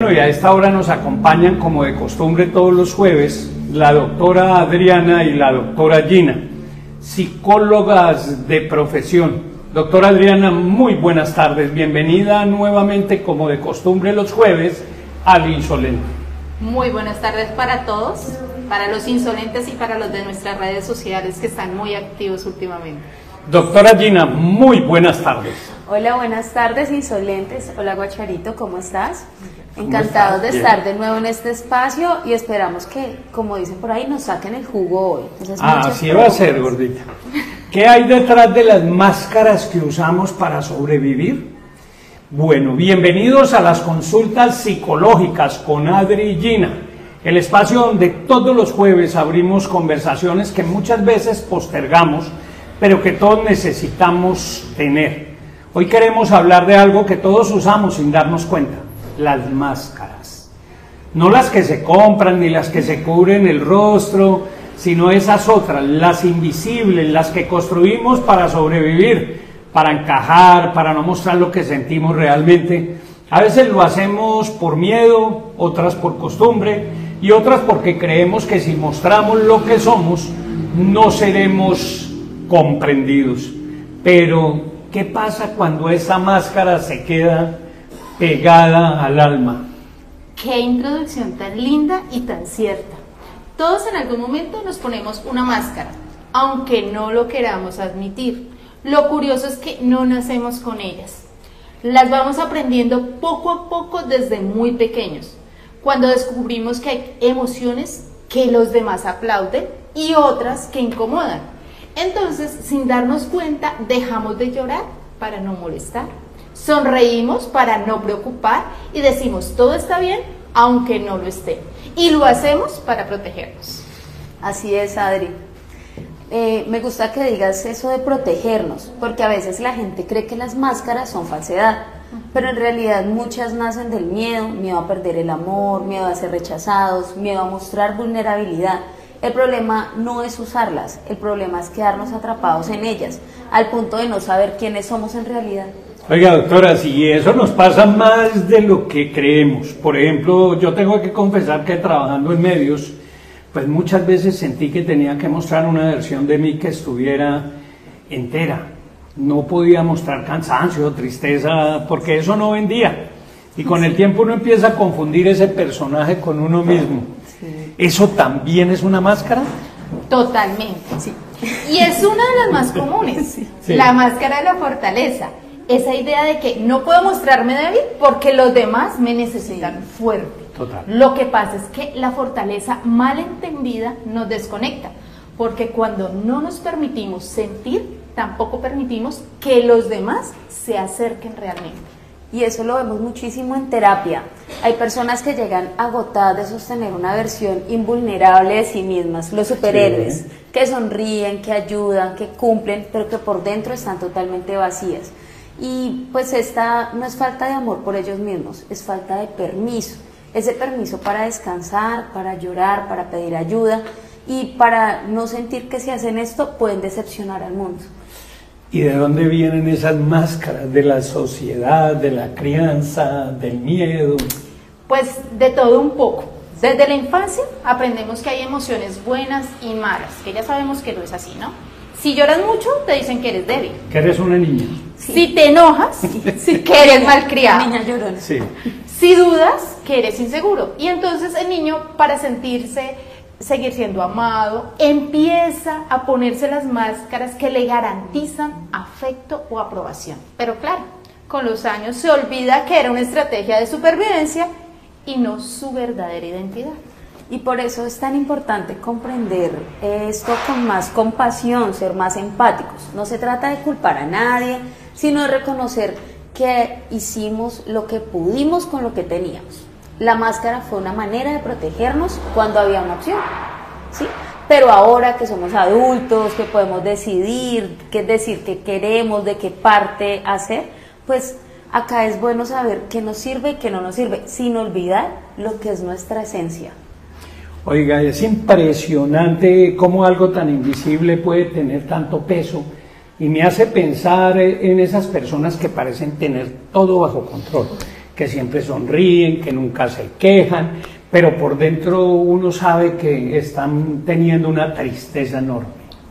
Bueno, y a esta hora nos acompañan, como de costumbre todos los jueves, la doctora Adriana y la doctora Gina, psicólogas de profesión. Doctora Adriana, muy buenas tardes, bienvenida nuevamente, como de costumbre los jueves, al Insolente. Muy buenas tardes para todos, para los insolentes y para los de nuestras redes sociales que están muy activos últimamente. Doctora Gina, muy buenas tardes. Hola, buenas tardes, insolentes. Hola, Guacharito, ¿cómo estás? Encantados de estar de nuevo en este espacio y esperamos que, como dicen por ahí, nos saquen el jugo hoy. Entonces, así va a ser, gordita. ¿Qué hay detrás de las máscaras que usamos para sobrevivir? Bueno, bienvenidos a las consultas psicológicas con Adri y Gina, el espacio donde todos los jueves abrimos conversaciones que muchas veces postergamos, pero que todos necesitamos tener. Hoy queremos hablar de algo que todos usamos sin darnos cuenta: las máscaras. No las que se compran ni las que se cubren el rostro, sino esas otras, las invisibles, las que construimos para sobrevivir, para encajar, para no mostrar lo que sentimos realmente. A veces lo hacemos por miedo, otras por costumbre y otras porque creemos que si mostramos lo que somos no seremos comprendidos. Pero ¿qué pasa cuando esa máscara se queda pegada al alma? Qué introducción tan linda y tan cierta. Todos en algún momento nos ponemos una máscara, aunque no lo queramos admitir. Lo curioso es que no nacemos con ellas. Las vamos aprendiendo poco a poco desde muy pequeños, cuando descubrimos que hay emociones que los demás aplauden y otras que incomodan. Entonces, sin darnos cuenta, dejamos de llorar para no molestar. Sonreímos para no preocupar y decimos todo está bien aunque no lo esté, y lo hacemos para protegernos. Así es, Adri. Me gusta que digas eso de protegernos, porque a veces la gente cree que las máscaras son falsedad, pero en realidad muchas nacen del miedo, miedo a perder el amor, miedo a ser rechazados, miedo a mostrar vulnerabilidad. El problema no es usarlas, el problema es quedarnos atrapados en ellas, al punto de no saber quiénes somos en realidad. Oiga, doctora, si eso nos pasa más de lo que creemos. Por ejemplo, yo tengo que confesar que trabajando en medios, pues muchas veces sentí que tenía que mostrar una versión de mí que estuviera entera. No podía mostrar cansancio, tristeza, porque eso no vendía. Y con el tiempo uno empieza a confundir ese personaje con uno mismo. Sí. ¿Eso también es una máscara? Totalmente, sí. Y es una de las más comunes, sí. La máscara de la fortaleza. Esa idea de que no puedo mostrarme débil porque los demás me necesitan fuerte. Total. Lo que pasa es que la fortaleza mal entendida nos desconecta, porque cuando no nos permitimos sentir, tampoco permitimos que los demás se acerquen realmente. Y eso lo vemos muchísimo en terapia. Hay personas que llegan agotadas de sostener una versión invulnerable de sí mismas, los superhéroes, sí, que sonríen, que ayudan, que cumplen, pero que por dentro están totalmente vacías. Y pues esta no es falta de amor por ellos mismos, es falta de permiso. Ese permiso para descansar, para llorar, para pedir ayuda y para no sentir que si hacen esto pueden decepcionar al mundo. ¿Y de dónde vienen esas máscaras? ¿De la sociedad, de la crianza, del miedo? Pues de todo un poco. Desde la infancia aprendemos que hay emociones buenas y malas, que ya sabemos que no es así, ¿no? Si lloras mucho, te dicen que eres débil. Que eres una niña. Sí. Si te enojas, que eres malcriado. Niña llorona. Sí. Si dudas, que eres inseguro. Y entonces el niño, para sentirse, seguir siendo amado, empieza a ponerse las máscaras que le garantizan afecto o aprobación. Pero claro, con los años se olvida que era una estrategia de supervivencia y no su verdadera identidad. Y por eso es tan importante comprender esto con más compasión, ser más empáticos. No se trata de culpar a nadie, sino de reconocer que hicimos lo que pudimos con lo que teníamos. La máscara fue una manera de protegernos cuando había una opción, ¿sí? Pero ahora que somos adultos, que podemos decidir, qué decir qué queremos, de qué parte hacer, pues acá es bueno saber qué nos sirve y qué no nos sirve, sin olvidar lo que es nuestra esencia. Oiga, es impresionante cómo algo tan invisible puede tener tanto peso y me hace pensar en esas personas que parecen tener todo bajo control, que siempre sonríen, que nunca se quejan, pero por dentro uno sabe que están teniendo una tristeza enorme.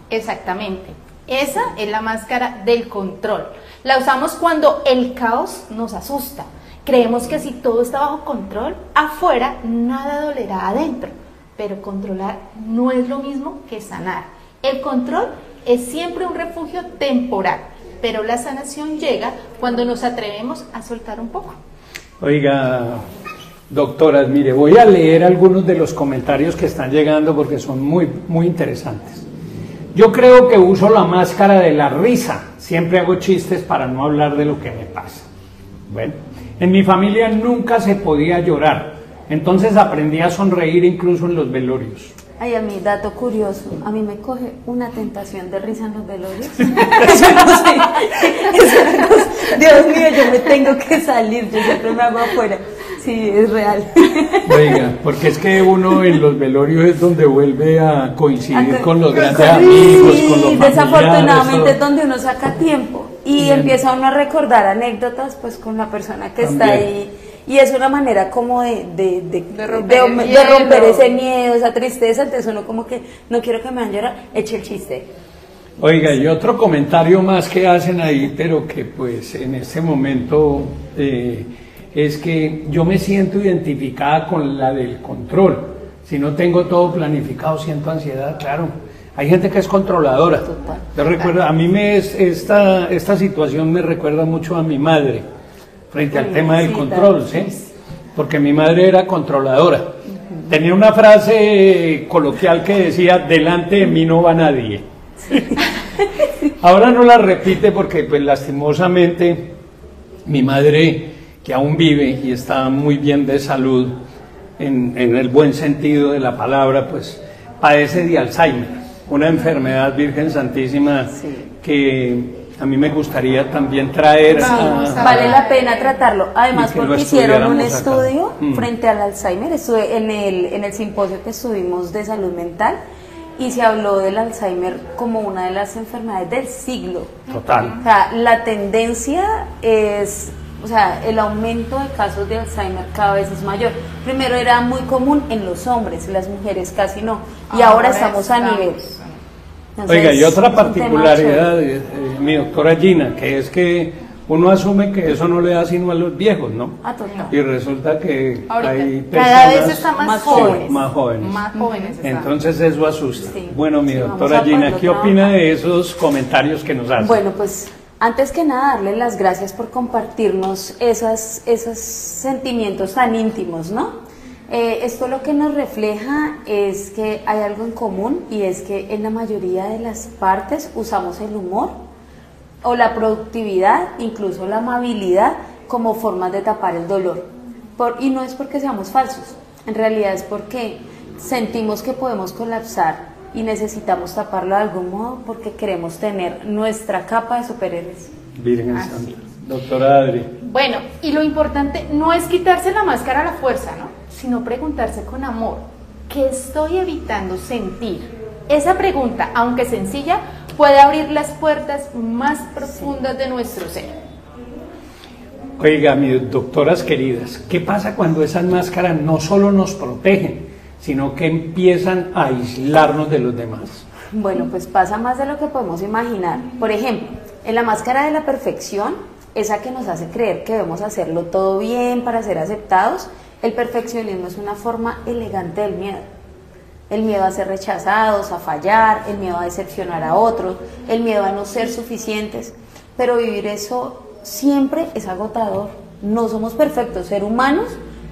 Exactamente. Esa es la máscara del control. La usamos cuando el caos nos asusta. Creemos que si todo está bajo control, afuera nada dolerá adentro. Pero controlar no es lo mismo que sanar. El control es siempre un refugio temporal, pero la sanación llega cuando nos atrevemos a soltar un poco. Oiga, doctoras, mire, voy a leer algunos de los comentarios que están llegando porque son muy interesantes. Yo creo que uso la máscara de la risa. Siempre hago chistes para no hablar de lo que me pasa. Bueno, en mi familia nunca se podía llorar. Entonces aprendí a sonreír incluso en los velorios. Ay, a mí, dato curioso, a mí me coge una tentación de risa en los velorios. Yo no sé, es una cosa, Dios mío, yo me tengo que salir, yo siempre me hago afuera. Sí, es real. Oiga, porque es que uno en los velorios es donde vuelve a coincidir con los grandes amigos, con los familiares. Desafortunadamente es donde uno saca tiempo y empieza uno a recordar anécdotas pues con la persona que está ahí. Y es una manera como de romper ese miedo, esa tristeza. Entonces uno como que no quiero que me hagan llorar, eche el chiste. Oiga, y otro comentario más que hacen ahí, pero que pues en este momento es que yo me siento identificada con la del control. Si no tengo todo planificado, siento ansiedad, claro. Hay gente que es controladora. Total. Yo recuerdo, a mí esta situación me recuerda mucho a mi madre. Frente al tema del control, ¿sí? Porque mi madre era controladora. Tenía una frase coloquial que decía, delante de mí no va nadie. Ahora no la repite porque, pues, lastimosamente, mi madre, que aún vive y está muy bien de salud, en el buen sentido de la palabra, pues, padece de Alzheimer, una enfermedad, Virgen Santísima, que a mí me gustaría también traer vale la pena tratarlo, además porque hicieron un estudio acá. Frente al Alzheimer. Estuve en el simposio que estuvimos de salud mental y se habló del Alzheimer como una de las enfermedades del siglo. Total. O sea, la tendencia es, o sea, el aumento de casos de Alzheimer cada vez es mayor. Primero era muy común en los hombres, las mujeres casi no, y ahora estamos a nivel. Entonces, oiga, y otra particularidad, mi doctora Gina, que es que uno asume que eso no le da sino a los viejos, ¿no? Total. Y resulta que ahorita, hay personas cada vez está más jóvenes. Más jóvenes. Más jóvenes están. Entonces eso asusta. Sí. Bueno, mi Sí, doctora Gina, ¿qué opina de esos comentarios que nos hacen? Bueno, pues antes que nada darle las gracias por compartirnos esos sentimientos tan íntimos, ¿no? Esto lo que nos refleja es que hay algo en común y es que en la mayoría de las partes usamos el humor o la productividad, incluso la amabilidad, como formas de tapar el dolor. Y no es porque seamos falsos, en realidad es porque sentimos que podemos colapsar y necesitamos taparlo de algún modo porque queremos tener nuestra capa de superhéroes. Virgen Santa. Doctora Adri. Bueno, y lo importante no es quitarse la máscara a la fuerza, ¿no? Sino preguntarse con amor, ¿qué estoy evitando sentir? Esa pregunta, aunque sencilla, puede abrir las puertas más profundas de nuestro ser. Oiga, mis doctoras queridas, ¿qué pasa cuando esas máscaras no solo nos protegen, sino que empiezan a aislarnos de los demás? Bueno, pues pasa más de lo que podemos imaginar. Por ejemplo, en la máscara de la perfección, esa que nos hace creer que debemos hacerlo todo bien para ser aceptados, el perfeccionismo es una forma elegante del miedo. El miedo a ser rechazados, a fallar, el miedo a decepcionar a otros, el miedo a no ser suficientes. Pero vivir eso siempre es agotador. No somos perfectos, ser humanos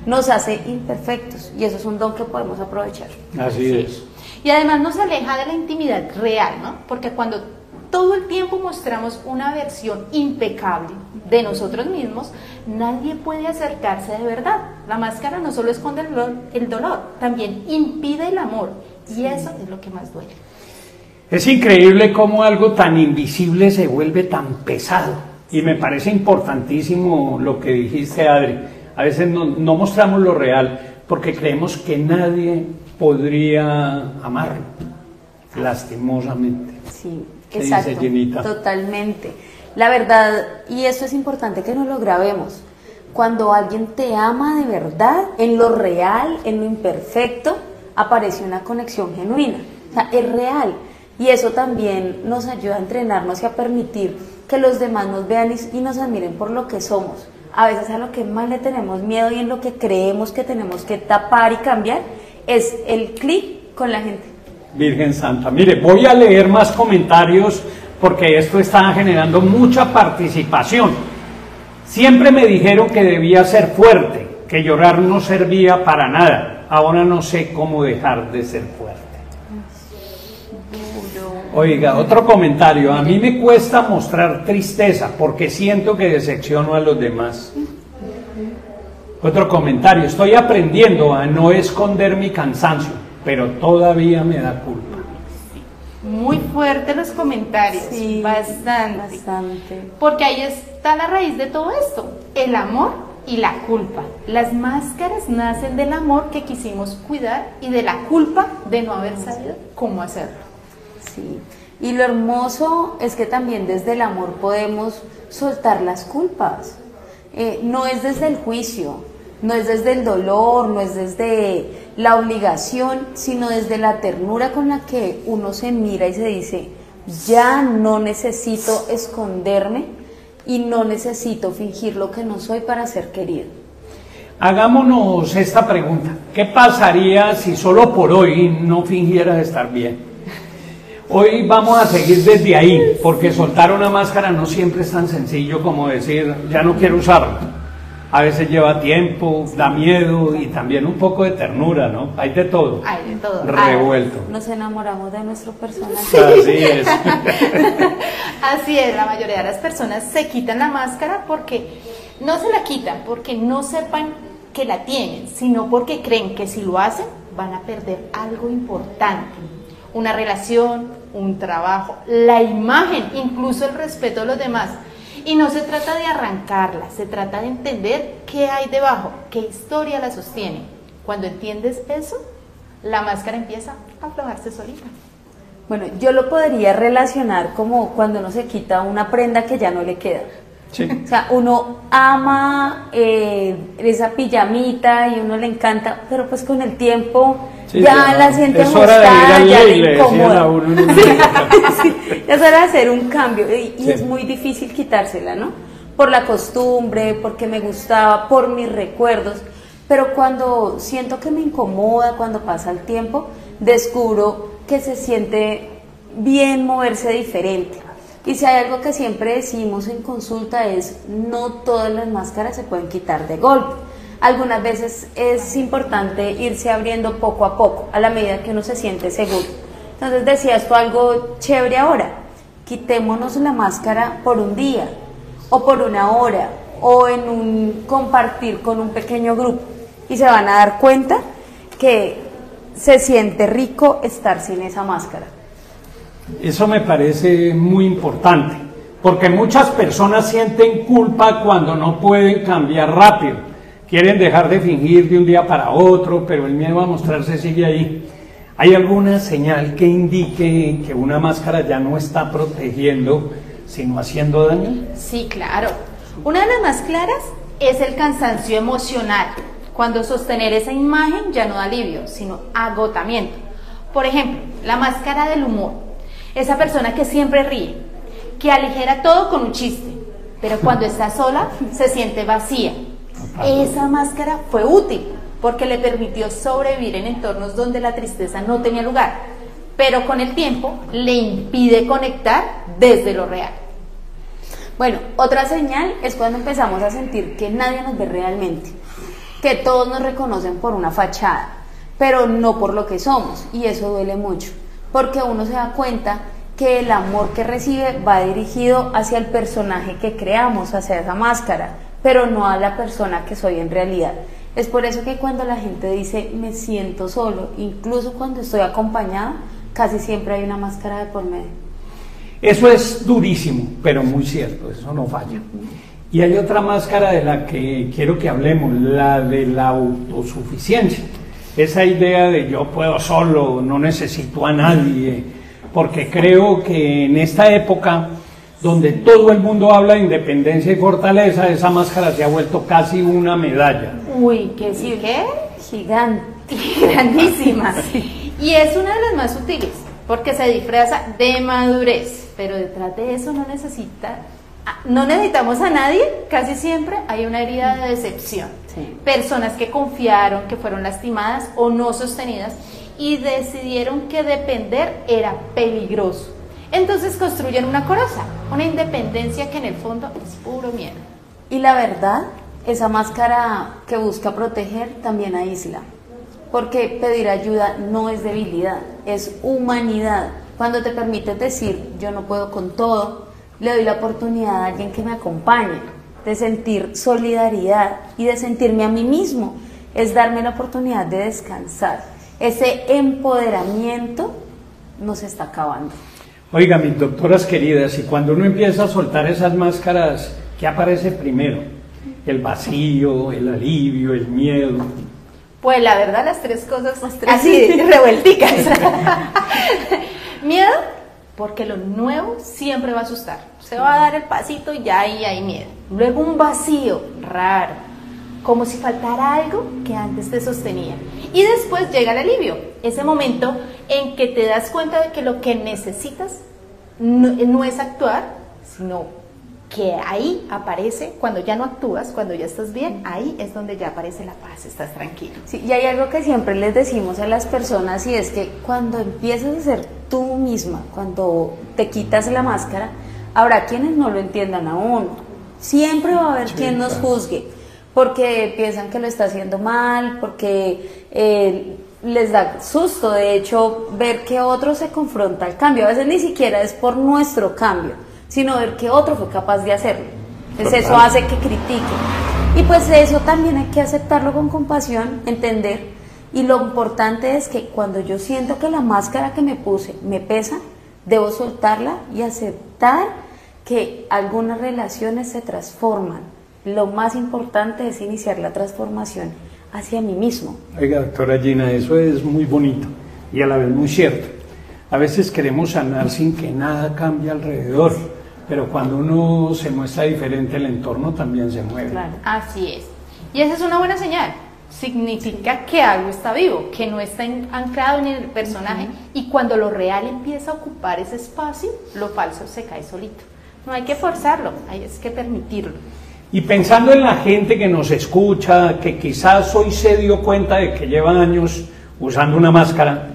nos hace imperfectos y eso es un don que podemos aprovechar. Así es. Y además nos aleja de la intimidad real, ¿no? Porque cuando todo el tiempo mostramos una versión impecable de nosotros mismos, nadie puede acercarse de verdad. La máscara no solo esconde el dolor, también impide el amor, y eso es lo que más duele. Es increíble cómo algo tan invisible se vuelve tan pesado, y me parece importantísimo lo que dijiste, Adri. A veces no mostramos lo real porque creemos que nadie podría amarlo, lastimosamente. Sí, ¿Qué exacto, dice Ginita? totalmente. La verdad, y esto es importante que nos lo grabemos, Cuando alguien te ama de verdad, en lo real, en lo imperfecto, aparece una conexión genuina. O sea, es real. Y eso también nos ayuda a entrenarnos y a permitir que los demás nos vean y nos admiren por lo que somos. A veces a lo que más le tenemos miedo y en lo que creemos que tenemos que tapar y cambiar es el clic con la gente. Virgen Santa, mire, voy a leer más comentarios porque esto está generando mucha participación. Siempre me dijeron que debía ser fuerte, que llorar no servía para nada. Ahora no sé cómo dejar de ser fuerte. Oiga, otro comentario. A mí me cuesta mostrar tristeza porque siento que decepciono a los demás. Otro comentario. Estoy aprendiendo a no esconder mi cansancio, pero todavía me da culpa. Muy fuertes los comentarios, Sí, bastante. Porque ahí está la raíz de todo esto, el amor y la culpa. Las máscaras nacen del amor que quisimos cuidar y de la culpa de no haber sabido cómo hacerlo. Sí. Y lo hermoso es que también desde el amor podemos soltar las culpas. No es desde el juicio, no es desde el dolor, no es desde la obligación, sino desde la ternura con la que uno se mira y se dice, ya no necesito esconderme y no necesito fingir lo que no soy para ser querido. Hagámonos esta pregunta. ¿Qué pasaría si solo por hoy no fingiera estar bien? Hoy vamos a seguir desde ahí, porque soltar una máscara no siempre es tan sencillo como decir, ya no quiero usarla. A veces lleva tiempo, da miedo y también un poco de ternura, ¿no? Hay de todo. Hay de todo. Revuelto. Nos enamoramos de nuestro personaje. Así es. Así es, la mayoría de las personas se quitan la máscara porque no se la quitan, porque no sepan que la tienen, sino porque creen que si lo hacen van a perder algo importante. Una relación, un trabajo, la imagen, incluso el respeto de los demás. Y no se trata de arrancarla, se trata de entender qué hay debajo, qué historia la sostiene. Cuando entiendes eso, la máscara empieza a aflojarse solita. Bueno, yo lo podría relacionar como cuando uno se quita una prenda que ya no le queda. Sí. O sea, uno ama esa pijamita y uno le encanta, pero pues con el tiempo Sí, ya la siente es hora de ir ajustada, al ya ley, le le decían incomoda. a uno en un Sí, ya es hora de hacer un cambio y Sí. es muy difícil quitársela, ¿no? Por la costumbre, porque me gustaba, por mis recuerdos, pero cuando siento que me incomoda, cuando pasa el tiempo, descubro que se siente bien moverse diferente. Y si hay algo que siempre decimos en consulta es, no todas las máscaras se pueden quitar de golpe. Algunas veces es importante irse abriendo poco a poco, a la medida que uno se siente seguro. Entonces decías tú algo chévere ahora, quitémonos la máscara por un día, o por una hora, o en un compartir con un pequeño grupo, y se van a dar cuenta que se siente rico estar sin esa máscara. Eso me parece muy importante, porque muchas personas sienten culpa cuando no pueden cambiar rápido. Quieren dejar de fingir de un día para otro, pero el miedo a mostrarse sigue ahí. ¿Hay alguna señal que indique que una máscara ya no está protegiendo, sino haciendo daño? Sí, claro. Una de las más claras es el cansancio emocional, cuando sostener esa imagen ya no da alivio, sino agotamiento. Por ejemplo, la máscara del humor. Esa persona que siempre ríe, que aligera todo con un chiste, pero cuando está sola se siente vacía. Esa máscara fue útil porque le permitió sobrevivir en entornos donde la tristeza no tenía lugar, pero con el tiempo le impide conectar desde lo real. Bueno, otra señal es cuando empezamos a sentir que nadie nos ve realmente, que todos nos reconocen por una fachada, pero no por lo que somos, y eso duele mucho, porque uno se da cuenta que el amor que recibe va dirigido hacia el personaje que creamos, hacia esa máscara, pero no a la persona que soy en realidad. Es por eso que cuando la gente dice me siento solo, incluso cuando estoy acompañado, casi siempre hay una máscara de por medio. Eso es durísimo, pero muy cierto, eso no falla. Y hay otra máscara de la que quiero que hablemos, la de la autosuficiencia. Esa idea de yo puedo solo, no necesito a nadie, porque creo que en esta época donde todo el mundo habla de independencia y fortaleza, esa máscara se ha vuelto casi una medalla. Uy, ¿qué sí? ¿Qué? Gigante. Grandísima. Y es una de las más sutiles, porque se disfraza de madurez, pero detrás de eso no necesitamos a nadie, casi siempre hay una herida de decepción. Sí. Personas que confiaron, que fueron lastimadas o no sostenidas y decidieron que depender era peligroso. Entonces construyen una coraza, una independencia que en el fondo es puro miedo. Y la verdad, esa máscara que busca proteger también aísla, porque pedir ayuda no es debilidad, es humanidad. Cuando te permites decir, yo no puedo con todo, le doy la oportunidad a alguien que me acompañe, de sentir solidaridad y de sentirme a mí mismo, es darme la oportunidad de descansar. Ese empoderamiento nos está acabando. Oiga, mis doctoras queridas, y cuando uno empieza a soltar esas máscaras, ¿qué aparece primero? El vacío, el alivio, el miedo. Pues la verdad, las tres cosas así revuelticas. Miedo, porque lo nuevo siempre va a asustar. Se va a dar el pasito y ya ahí hay miedo. Luego un vacío raro, como si faltara algo que antes te sostenía. Y después llega el alivio, ese momento en que te das cuenta de que lo que necesitas no es actuar, sino que ahí aparece, cuando ya no actúas, cuando ya estás bien, ahí es donde ya aparece la paz, estás tranquilo. Sí, y hay algo que siempre les decimos a las personas, y es que cuando empiezas a ser tú misma, cuando te quitas la máscara, habrá quienes no lo entiendan a uno. Siempre va a haber quien nos juzgue, porque piensan que lo está haciendo mal, porque les da susto, de hecho, ver que otro se confronta al cambio. A veces ni siquiera es por nuestro cambio, sino ver que otro fue capaz de hacerlo. Entonces eso hace que critique. Y pues eso también hay que aceptarlo con compasión, entender. Y lo importante es que cuando yo siento que la máscara que me puse me pesa, debo soltarla y aceptar que algunas relaciones se transforman. Lo más importante es iniciar la transformación hacia mí mismo. Oiga, doctora Gina, eso es muy bonito y a la vez muy cierto. A veces queremos sanar sin que nada cambie alrededor, pero cuando uno se muestra diferente, el entorno también se mueve. Claro. Así es. Y esa es una buena señal. Significa que algo está vivo, que no está anclado en el personaje, y cuando lo real empieza a ocupar ese espacio, lo falso se cae solito. No hay que forzarlo, hay que permitirlo. Y pensando en la gente que nos escucha, que quizás hoy se dio cuenta de que lleva años usando una máscara,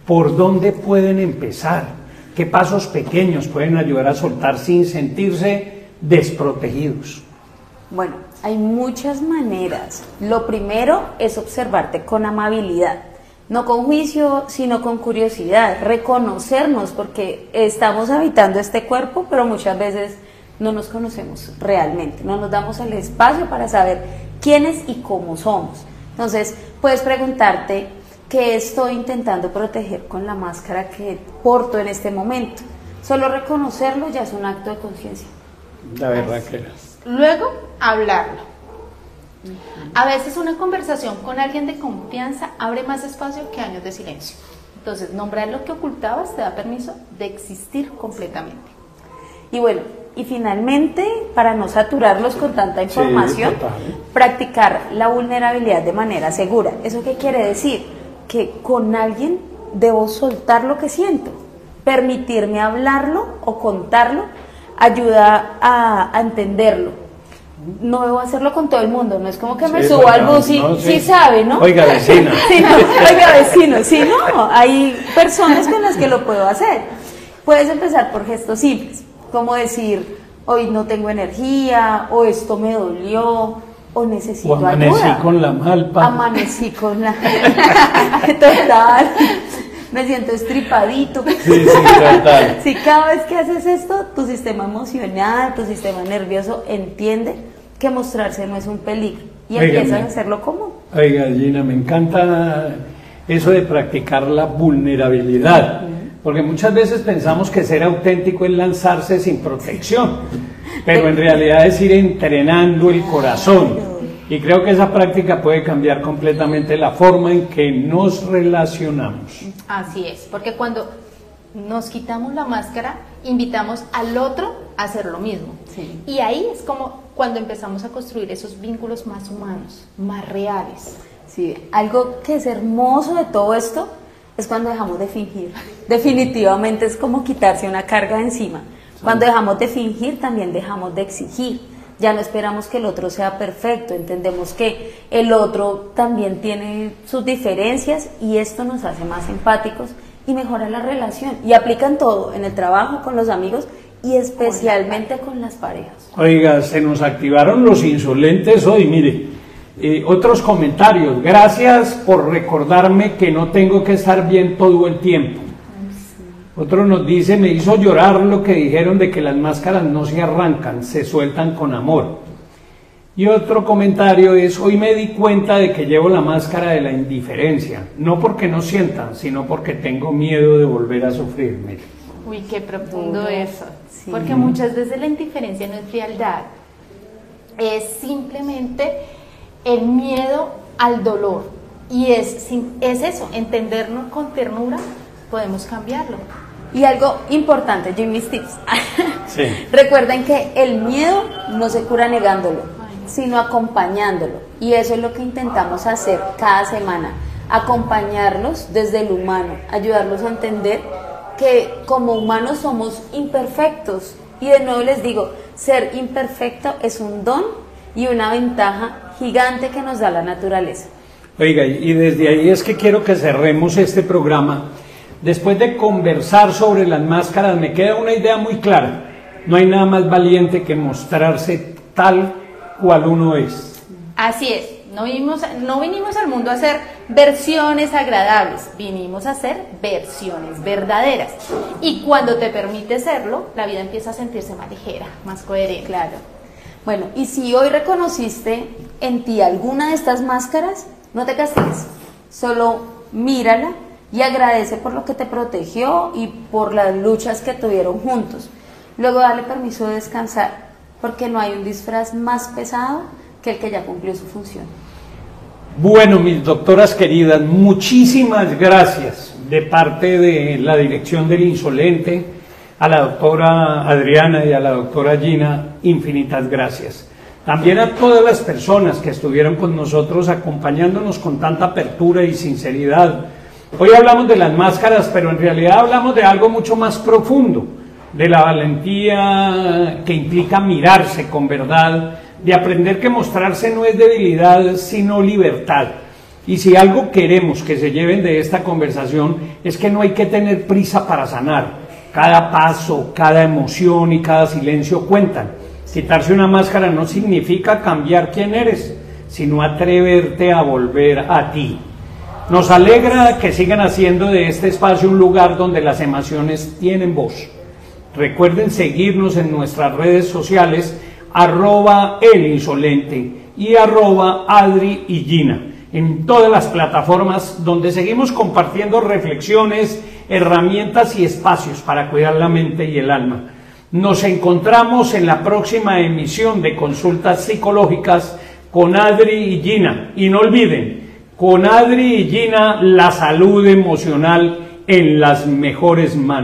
¿por dónde pueden empezar? ¿Qué pasos pequeños pueden ayudar a soltar sin sentirse desprotegidos? Bueno, hay muchas maneras. Lo primero es observarte con amabilidad, no con juicio, sino con curiosidad, reconocernos, porque estamos habitando este cuerpo, pero muchas veces no nos conocemos realmente, no nos damos el espacio para saber quiénes y cómo somos. Entonces, puedes preguntarte, ¿qué estoy intentando proteger con la máscara que porto en este momento? Solo reconocerlo ya es un acto de conciencia. La verdad que era. Luego, hablarlo. A veces una conversación con alguien de confianza abre más espacio que años de silencio. Entonces, nombrar lo que ocultabas te da permiso de existir completamente. Y bueno, y finalmente, para no saturarlos con tanta información, Sí, total. practicar la vulnerabilidad de manera segura. ¿Eso qué quiere decir? Que con alguien debo soltar lo que siento. Permitirme hablarlo o contarlo ayuda a entenderlo. No debo hacerlo con todo el mundo, no es como que me Sí, subo bueno, al bus y no, sí sí. sabe, ¿no? Oiga, vecina. Sí, no, oiga, vecino, sí, no, hay personas con las que lo puedo hacer. Puedes empezar por gestos simples, como decir, hoy no tengo energía, o esto me dolió, o necesito O amanecí ayuda. con la malpa. Amanecí con la... Total, me siento estripadito. Sí, total. Si cada vez que haces esto, tu sistema emocional, tu sistema nervioso entiende que mostrarse no es un peligro y Óigame. empiezas a hacerlo común. Oiga, Gina, me encanta eso de practicar la vulnerabilidad, porque muchas veces pensamos que ser auténtico es lanzarse sin protección, pero en realidad es ir entrenando el corazón, y creo que esa práctica puede cambiar completamente la forma en que nos relacionamos. Así es, porque cuando nos quitamos la máscara invitamos al otro a hacer lo mismo. Sí. Y ahí es como cuando empezamos a construir esos vínculos más humanos, más reales. Sí, algo que es hermoso de todo esto es cuando dejamos de fingir. Definitivamente es como quitarse una carga de encima. Cuando dejamos de fingir, también dejamos de exigir. Ya no esperamos que el otro sea perfecto, entendemos que el otro también tiene sus diferencias y esto nos hace más empáticos y mejora la relación. Y aplican todo, en el trabajo, con los amigos y especialmente con las parejas. Oiga, se nos activaron los insolentes hoy, mire. Otros comentarios. Gracias por recordarme que no tengo que estar bien todo el tiempo. Otro nos dice, me hizo llorar lo que dijeron de que las máscaras no se arrancan, se sueltan con amor. Y otro comentario es, hoy me di cuenta de que llevo la máscara de la indiferencia, no porque no sientan, sino porque tengo miedo de volver a sufrir. Mire. Uy, qué profundo eso. Sí. Porque muchas veces la indiferencia no es frialdad, es simplemente el miedo al dolor. Y es eso, entendernos con ternura, podemos cambiarlo. Y algo importante, Jimmy's Tips. Sí. Recuerden que el miedo no se cura negándolo, sino acompañándolo. Y eso es lo que intentamos hacer cada semana. Acompañarlos desde el humano, ayudarlos a entender que como humanos somos imperfectos. Y de nuevo les digo, ser imperfecto es un don y una ventaja gigante que nos da la naturaleza. Oiga, y desde ahí es que quiero que cerremos este programa. Después de conversar sobre las máscaras, me queda una idea muy clara. No hay nada más valiente que mostrarse tal cual uno es. Así es, no vinimos al mundo a hacer versiones agradables, vinimos a hacer versiones verdaderas. Y cuando te permite serlo, la vida empieza a sentirse más ligera, más coherente. Claro. Bueno, y si hoy reconociste en ti alguna de estas máscaras, no te castigues, solo mírala y agradece por lo que te protegió y por las luchas que tuvieron juntos. Luego dale permiso de descansar, porque no hay un disfraz más pesado que el que ya cumplió su función. Bueno, mis doctoras queridas, muchísimas gracias de parte de la dirección del Insolente, a la doctora Adriana y a la doctora Gina, infinitas gracias. También a todas las personas que estuvieron con nosotros acompañándonos con tanta apertura y sinceridad. Hoy hablamos de las máscaras, pero en realidad hablamos de algo mucho más profundo, de la valentía que implica mirarse con verdad, de aprender que mostrarse no es debilidad, sino libertad. Y si algo queremos que se lleven de esta conversación es que no hay que tener prisa para sanar. Cada paso, cada emoción y cada silencio cuentan. Quitarse una máscara no significa cambiar quién eres, sino atreverte a volver a ti. Nos alegra que sigan haciendo de este espacio un lugar donde las emociones tienen voz. Recuerden seguirnos en nuestras redes sociales, @elinsolente y @Adri y Gina, en todas las plataformas donde seguimos compartiendo reflexiones, herramientas y espacios para cuidar la mente y el alma. Nos encontramos en la próxima emisión de Consultas Psicológicas con Adri y Gina. Y no olviden, con Adri y Gina, la salud emocional en las mejores manos.